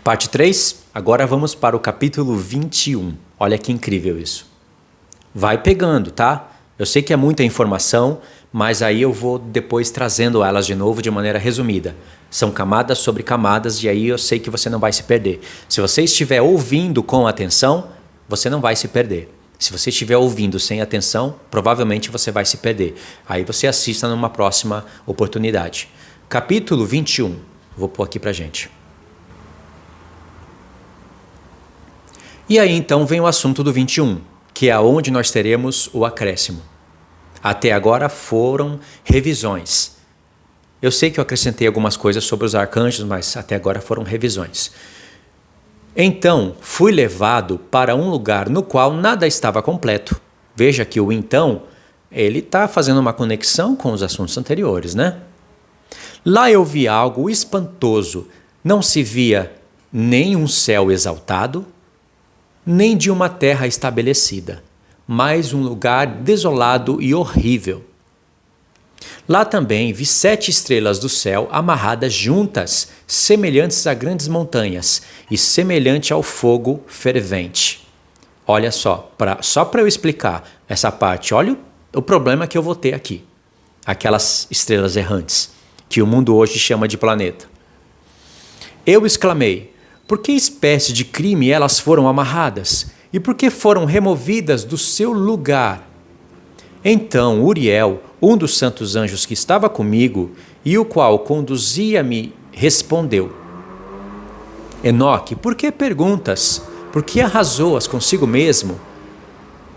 Parte 3, agora vamos para o capítulo 21. Olha que incrível isso. Vai pegando, tá? Eu sei que é muita informação, mas aí eu vou depois trazendo elas de novo de maneira resumida. São camadas sobre camadas e aí eu sei que você não vai se perder. Se você estiver ouvindo com atenção, você não vai se perder. Se você estiver ouvindo sem atenção, provavelmente você vai se perder. Aí você assista numa próxima oportunidade. Capítulo 21. Vou pôr aqui pra gente. E aí então vem o assunto do 21, que é onde nós teremos o acréscimo. Até agora foram revisões. Eu sei que eu acrescentei algumas coisas sobre os arcanjos, mas até agora foram revisões. Então fui levado para um lugar no qual nada estava completo. Veja que o então, ele está fazendo uma conexão com os assuntos anteriores, né? Lá eu vi algo espantoso. Não se via nem um céu exaltado, nem de uma terra estabelecida, mas um lugar desolado e horrível. Lá também vi 7 estrelas do céu amarradas juntas, semelhantes a grandes montanhas e semelhante ao fogo fervente. Olha só para eu explicar essa parte, olha o problema que eu vou ter aqui. Aquelas estrelas errantes, que o mundo hoje chama de planeta. Eu exclamei: por que espécie de crime elas foram amarradas? E por que foram removidas do seu lugar? Então Uriel, um dos santos anjos que estava comigo, e o qual conduzia-me, respondeu: Enoque, por que perguntas? Por que arrasou-as consigo mesmo?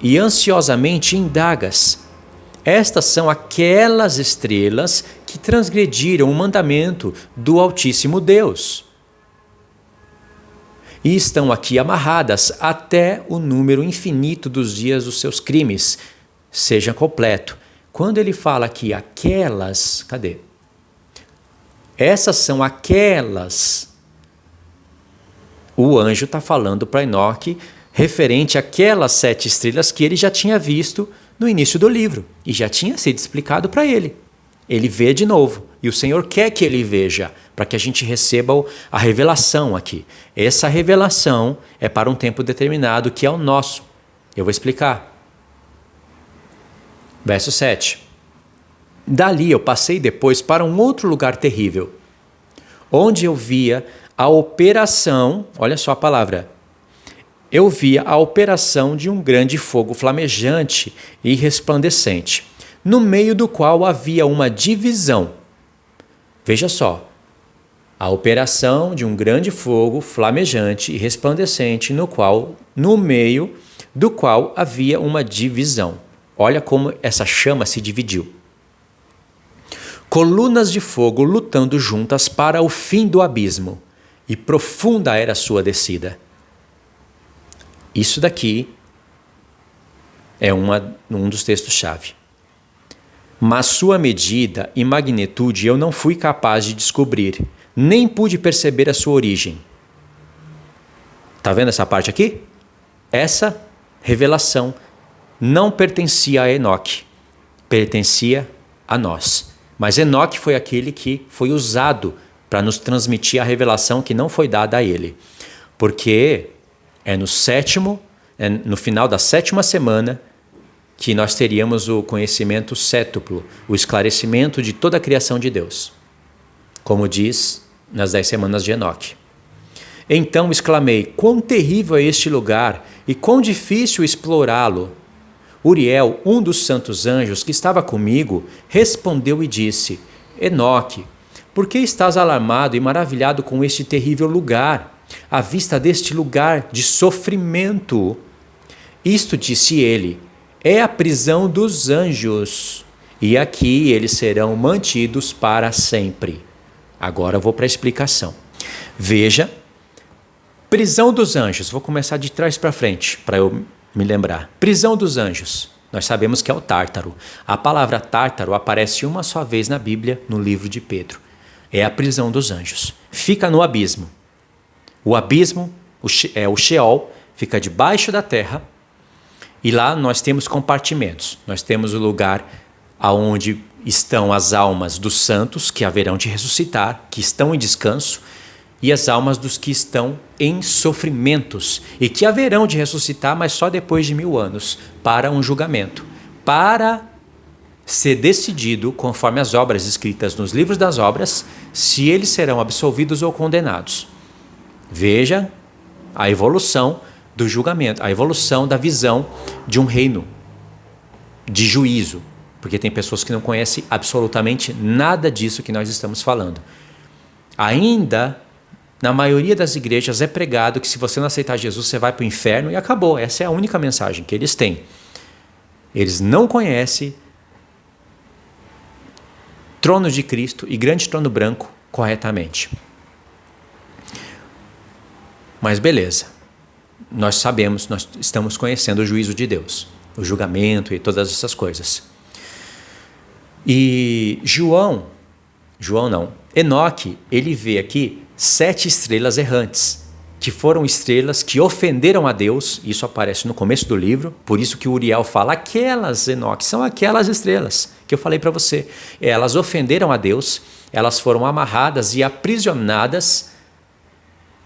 E ansiosamente indagas? Estas são aquelas estrelas que transgrediram o mandamento do Altíssimo Deus. E estão aqui amarradas até o número infinito dos dias dos seus crimes seja completo. Quando ele fala aqui aquelas, cadê? Essas são aquelas. O anjo está falando para Enoque referente àquelas 7 estrelas que ele já tinha visto no início do livro e já tinha sido explicado para ele. Ele vê de novo e o Senhor quer que ele veja para que a gente receba a revelação aqui. Essa revelação é para um tempo determinado que é o nosso. Eu vou explicar. Verso 7. Dali eu passei depois para um outro lugar terrível, onde eu via a operação, olha só a palavra, eu via a operação de um grande fogo flamejante e resplandecente, no meio do qual havia uma divisão. Veja só, a operação de um grande fogo flamejante e resplandecente, no meio do qual havia uma divisão. Olha como essa chama se dividiu. Colunas de fogo lutando juntas para o fim do abismo, e profunda era a sua descida. Isso daqui é um dos textos-chave. Mas sua medida e magnitude eu não fui capaz de descobrir, nem pude perceber a sua origem. Está vendo essa parte aqui? Essa revelação não pertencia a Enoque, pertencia a nós. Mas Enoque foi aquele que foi usado para nos transmitir a revelação que não foi dada a ele. Porque é no final da 7ª semana que nós teríamos o conhecimento sétuplo, o esclarecimento de toda a criação de Deus, como diz nas 10 semanas de Enoque. Então exclamei: quão terrível é este lugar e quão difícil explorá-lo. Uriel, um dos santos anjos que estava comigo, respondeu e disse: Enoque, por que estás alarmado e maravilhado com este terrível lugar, à vista deste lugar de sofrimento? Isto, disse ele, é a prisão dos anjos, e aqui eles serão mantidos para sempre. Agora eu vou para a explicação. Veja, prisão dos anjos. Vou começar de trás para frente, para eu me lembrar. Prisão dos anjos. Nós sabemos que é o Tártaro. A palavra Tártaro aparece uma só vez na Bíblia, no livro de Pedro. É a prisão dos anjos. Fica no abismo. O abismo, o Sheol, fica debaixo da terra. E lá nós temos compartimentos. Nós temos o lugar onde estão as almas dos santos que haverão de ressuscitar, que estão em descanso. e as almas dos que estão em sofrimentos e que haverão de ressuscitar, mas só depois de 1000 anos, para um julgamento, para ser decidido, conforme as obras escritas nos livros das obras, se eles serão absolvidos ou condenados. Veja a evolução do julgamento, a evolução da visão de um reino de juízo, porque tem pessoas que não conhecem absolutamente nada disso que nós estamos falando. Ainda, na maioria das igrejas é pregado que se você não aceitar Jesus, você vai para o inferno e acabou. Essa é a única mensagem que eles têm. Eles não conhecem trono de Cristo e grande trono branco corretamente. Mas beleza, nós sabemos, nós estamos conhecendo o juízo de Deus, o julgamento e todas essas coisas. E Enoque, ele vê aqui 7 estrelas errantes, que foram estrelas que ofenderam a Deus. Isso aparece no começo do livro, por isso que Uriel fala, aquelas, Enoque, são aquelas estrelas que eu falei para você. Elas ofenderam a Deus, elas foram amarradas e aprisionadas,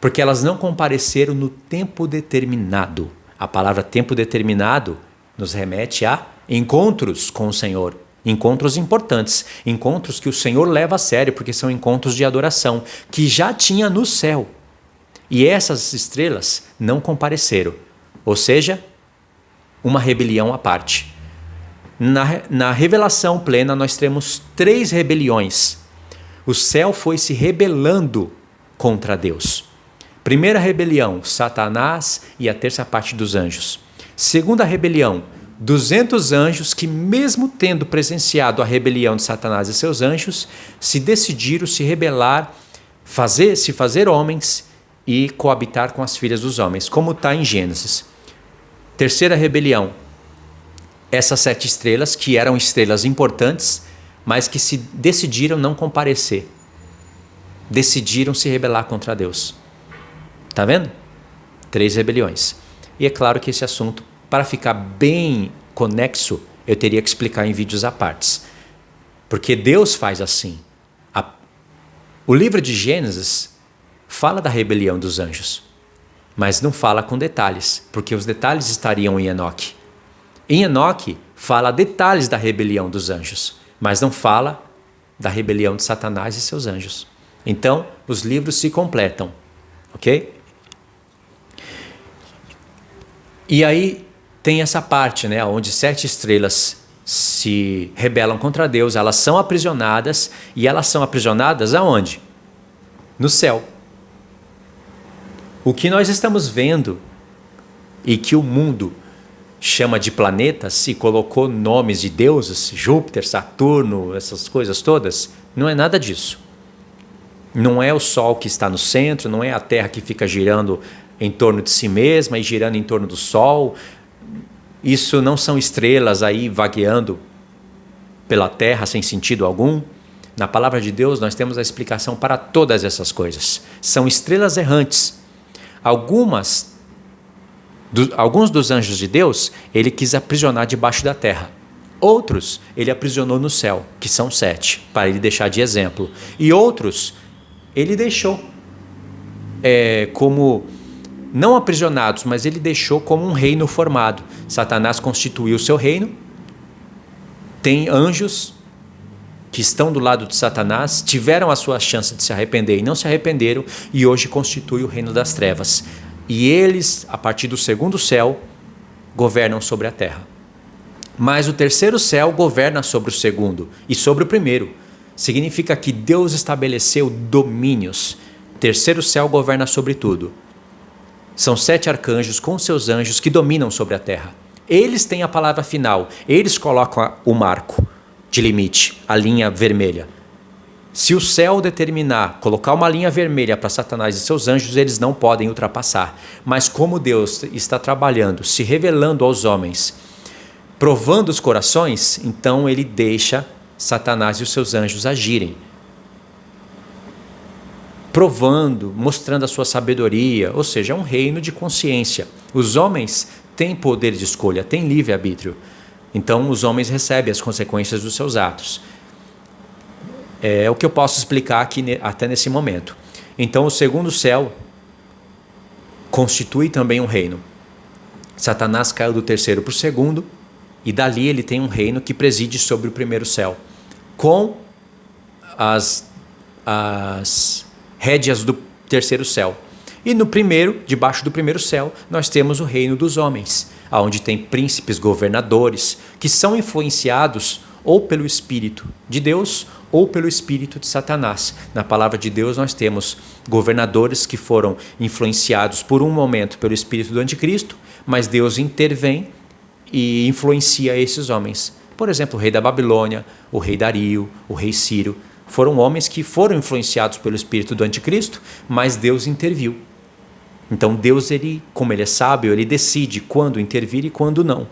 porque elas não compareceram no tempo determinado. A palavra tempo determinado nos remete a encontros com o Senhor. Encontros importantes, encontros que o Senhor leva a sério, porque são encontros de adoração, que já tinha no céu. E essas estrelas não compareceram, ou seja, uma rebelião à parte. Na revelação plena nós temos 3 rebeliões. O céu foi se rebelando contra Deus. Primeira rebelião, Satanás e a terça parte dos anjos. Segunda rebelião, 200 anjos que, mesmo tendo presenciado a rebelião de Satanás e seus anjos, se decidiram se rebelar, se fazer homens e coabitar com as filhas dos homens, como está em Gênesis. Terceira rebelião, essas 7 estrelas, que eram estrelas importantes, mas que se decidiram não comparecer. Decidiram se rebelar contra Deus. Está vendo? 3 rebeliões. E é claro que esse assunto, para ficar bem conexo, eu teria que explicar em vídeos à parte. Porque Deus faz assim. O livro de Gênesis fala da rebelião dos anjos, mas não fala com detalhes, porque os detalhes estariam em Enoque. Em Enoque fala detalhes da rebelião dos anjos, mas não fala da rebelião de Satanás e seus anjos. Então, os livros se completam, ok? E aí tem essa parte, né, onde 7 estrelas se rebelam contra Deus, elas são aprisionadas, e elas são aprisionadas aonde? No céu. O que nós estamos vendo e que o mundo chama de planetas e colocou nomes de deuses, Júpiter, Saturno, essas coisas todas, não é nada disso. Não é o Sol que está no centro, não é a Terra que fica girando em torno de si mesma e girando em torno do Sol. Isso não são estrelas aí vagueando pela Terra sem sentido algum. Na palavra de Deus nós temos a explicação para todas essas coisas. São estrelas errantes. Alguns dos anjos de Deus, ele quis aprisionar debaixo da terra. Outros, ele aprisionou no céu, que são 7, para ele deixar de exemplo. E outros, ele deixou como, não aprisionados, mas ele deixou como um reino formado. Satanás constituiu o seu reino. Tem anjos que estão do lado de Satanás, tiveram a sua chance de se arrepender e não se arrependeram, e hoje constitui o reino das trevas. E eles, a partir do segundo céu, governam sobre a terra. Mas o terceiro céu governa sobre o segundo e sobre o primeiro. Significa que Deus estabeleceu domínios. O terceiro céu governa sobre tudo. São 7 arcanjos com seus anjos que dominam sobre a terra. Eles têm a palavra final. Eles colocam o marco de limite, a linha vermelha. Se o céu determinar, colocar uma linha vermelha para Satanás e seus anjos, eles não podem ultrapassar. Mas como Deus está trabalhando, se revelando aos homens, provando os corações, então ele deixa Satanás e os seus anjos agirem. Provando, mostrando a sua sabedoria, ou seja, é um reino de consciência. Os homens têm poder de escolha, têm livre-arbítrio. Então os homens recebem as consequências dos seus atos. É o que eu posso explicar aqui até nesse momento. Então o segundo céu constitui também um reino. Satanás caiu do terceiro para o segundo, e dali ele tem um reino que preside sobre o primeiro céu, com as rédeas do terceiro céu. E no primeiro, debaixo do primeiro céu, nós temos o reino dos homens, onde tem príncipes, governadores, que são influenciados ou pelo Espírito de Deus ou pelo Espírito de Satanás. Na palavra de Deus nós temos governadores que foram influenciados por um momento pelo Espírito do Anticristo, mas Deus intervém e influencia esses homens. Por exemplo, o rei da Babilônia, o rei Dario, o rei Ciro, foram homens que foram influenciados pelo Espírito do Anticristo, mas Deus interviu. Então Deus, como ele é sábio, ele decide quando intervir e quando não.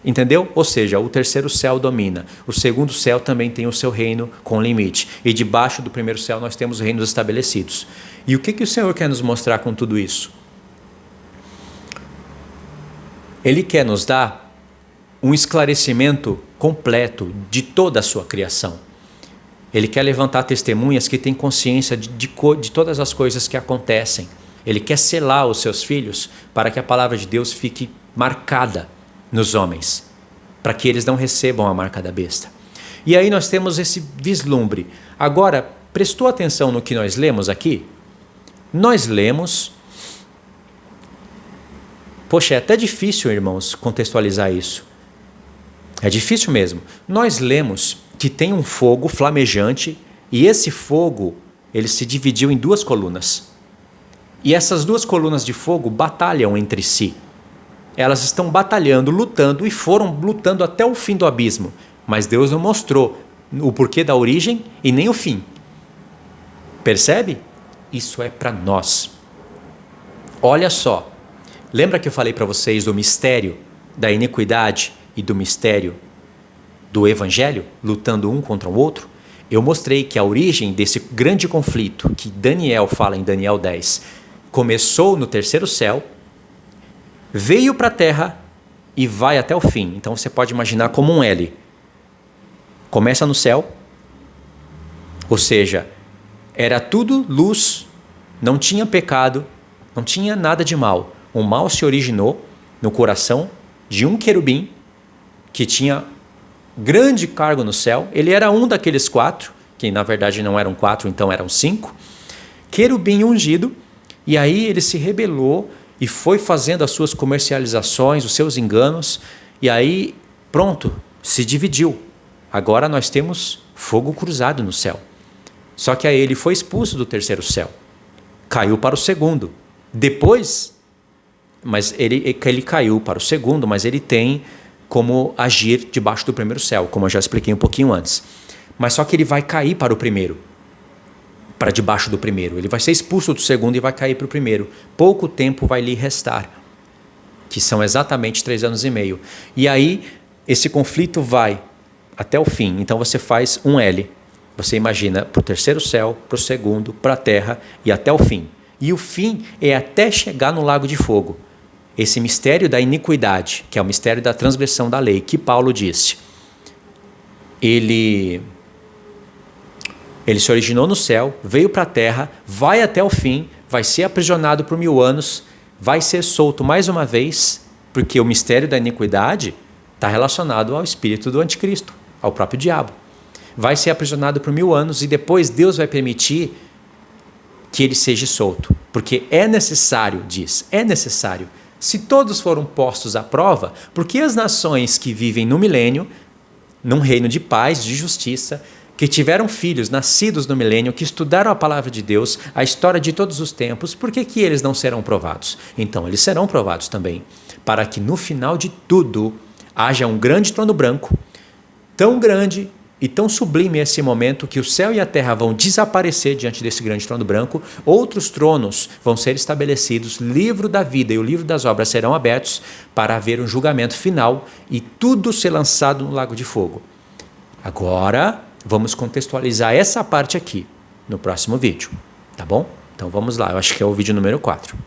Entendeu? Ou seja, o terceiro céu domina. O segundo céu também tem o seu reino com limite. E debaixo do primeiro céu nós temos reinos estabelecidos. E o que o Senhor quer nos mostrar com tudo isso? Ele quer nos dar um esclarecimento completo de toda a sua criação. Ele quer levantar testemunhas que têm consciência de todas as coisas que acontecem. Ele quer selar os seus filhos para que a palavra de Deus fique marcada nos homens, para que eles não recebam a marca da besta. E aí nós temos esse vislumbre. Agora, prestou atenção no que nós lemos aqui? Nós lemos... Poxa, é até difícil, irmãos, contextualizar isso. É difícil mesmo. Nós lemos que tem um fogo flamejante e esse fogo, ele se dividiu em duas colunas. E essas duas colunas de fogo batalham entre si. Elas estão batalhando, lutando e foram lutando até o fim do abismo. Mas Deus não mostrou o porquê da origem e nem o fim. Percebe? Isso é para nós. Olha só. Lembra que eu falei para vocês do mistério da iniquidade e do mistério do evangelho, lutando um contra o outro? Eu mostrei que a origem desse grande conflito que Daniel fala em Daniel 10 começou no terceiro céu, veio para a terra e vai até o fim. Então você pode imaginar como um L. Começa no céu, ou seja, era tudo luz, não tinha pecado, não tinha nada de mal. O mal se originou no coração de um querubim que tinha grande cargo no céu. Ele era um daqueles 4, que na verdade não eram 4, então eram 5. Querubim ungido, e aí ele se rebelou e foi fazendo as suas comercializações, os seus enganos, e aí pronto, se dividiu. Agora nós temos fogo cruzado no céu. Só que aí ele foi expulso do terceiro céu, caiu para o segundo. Depois... Mas ele caiu para o segundo, mas ele tem como agir debaixo do primeiro céu, como eu já expliquei um pouquinho antes. Mas só que ele vai cair para o primeiro, para debaixo do primeiro. Ele vai ser expulso do segundo e vai cair para o primeiro. Pouco tempo vai lhe restar, que são exatamente 3 anos e meio. E aí esse conflito vai até o fim. Então você faz um L. Você imagina para o terceiro céu, para o segundo, para a terra e até o fim. E o fim é até chegar no lago de fogo. Esse mistério da iniquidade, que é o mistério da transgressão da lei, que Paulo disse, ele se originou no céu, veio para a terra, vai até o fim, vai ser aprisionado por 1000 anos, vai ser solto mais uma vez, porque o mistério da iniquidade está relacionado ao espírito do anticristo, ao próprio diabo. Vai ser aprisionado por 1000 anos e depois Deus vai permitir que ele seja solto, porque é necessário, diz, é necessário. Se todos foram postos à prova, por que as nações que vivem no milênio, num reino de paz, de justiça, que tiveram filhos nascidos no milênio, que estudaram a palavra de Deus, a história de todos os tempos, por que eles não serão provados? Então, eles serão provados também, para que no final de tudo haja um grande trono branco, tão grande e tão sublime esse momento que o céu e a terra vão desaparecer diante desse grande trono branco, outros tronos vão ser estabelecidos, livro da vida e o livro das obras serão abertos para haver um julgamento final e tudo ser lançado no lago de fogo. Agora, vamos contextualizar essa parte aqui no próximo vídeo, tá bom? Então vamos lá, eu acho que é o vídeo número 4.